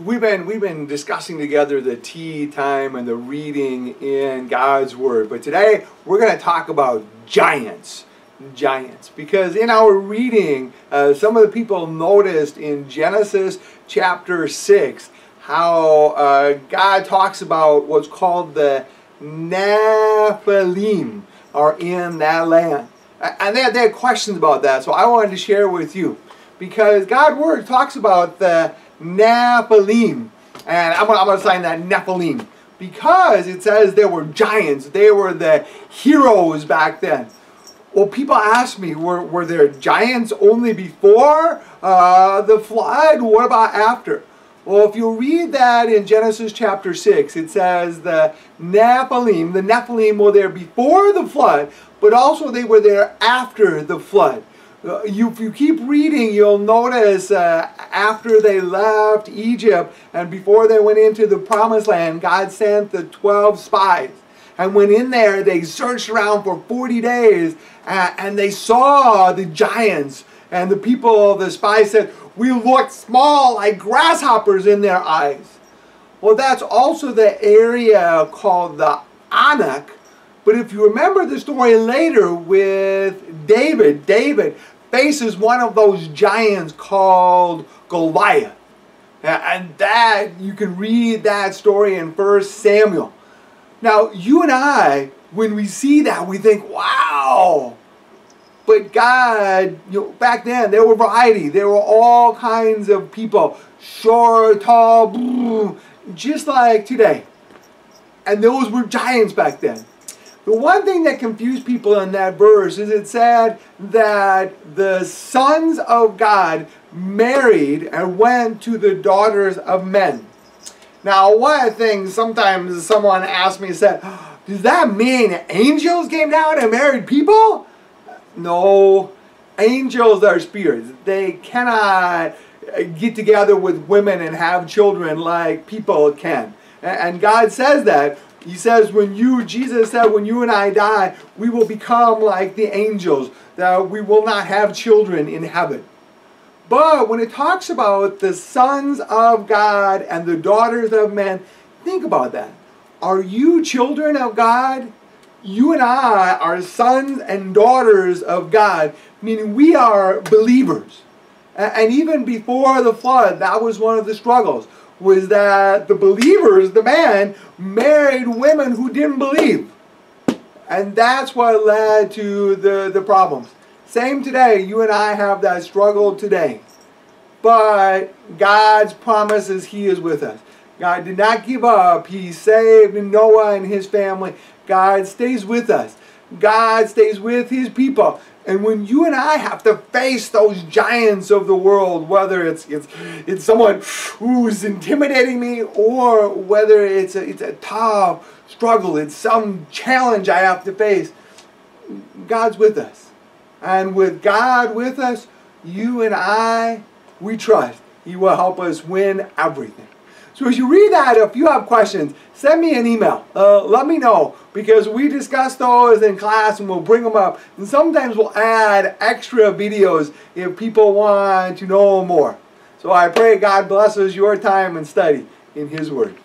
we've been discussing together the tea time and the reading in God's Word. But today we're going to talk about giants. Giants. Because in our reading, some of the people noticed in Genesis chapter 6 how God talks about what's called the Nephilim are in that land. And they had questions about that, so I wanted to share with you. Because God's Word talks about the Nephilim. And I'm going to sign that Nephilim. Because it says there were giants. They were the heroes back then. Well, people ask me, were there giants only before the flood? What about after? Well, if you read that in Genesis chapter 6, it says the Nephilim were there before the flood, but also they were there after the flood. If you keep reading, you'll notice after they left Egypt and before they went into the promised land, God sent the 12 spies. And when in there, they searched around for 40 days and they saw the giants. And the people, the spies said, "We looked small like grasshoppers in their eyes." Well, that's also the area called the Anak. But if you remember the story later with David faces one of those giants called Goliath. And that, you can read that story in 1 Samuel. Now, you and I, when we see that, we think, wow. But God, back then, there were variety. There were all kinds of people. Short, tall, just like today. And those were giants back then. The one thing that confused people in that verse is it said that the sons of God married and went to the daughters of men. Now, one of the things sometimes someone asked me, said, does that mean angels came down and married people? No, angels are spirits. They cannot get together with women and have children like people can. And God says that. He says, Jesus said, when you and I die, we will become like the angels, that we will not have children in heaven. But when it talks about the sons of God and the daughters of men, think about that. Are you children of God? You and I are sons and daughters of God, meaning we are believers. And even before the flood, that was one of the struggles, was that the believers, the men, married women who didn't believe. And that's what led to the problems. Same today. You and I have that struggle today. But God's promise is He is with us. God did not give up. He saved Noah and his family. God stays with us. God stays with His people. And when you and I have to face those giants of the world, whether it's someone who's intimidating me, or whether it's a tough struggle, it's some challenge I have to face, God's with us. And with God with us, you and I, we trust He will help us win everything. So as you read that, if you have questions, send me an email. Let me know, because we discuss those in class and we'll bring them up. And sometimes we'll add extra videos if people want to know more. So I pray God blesses your time and study in His Word.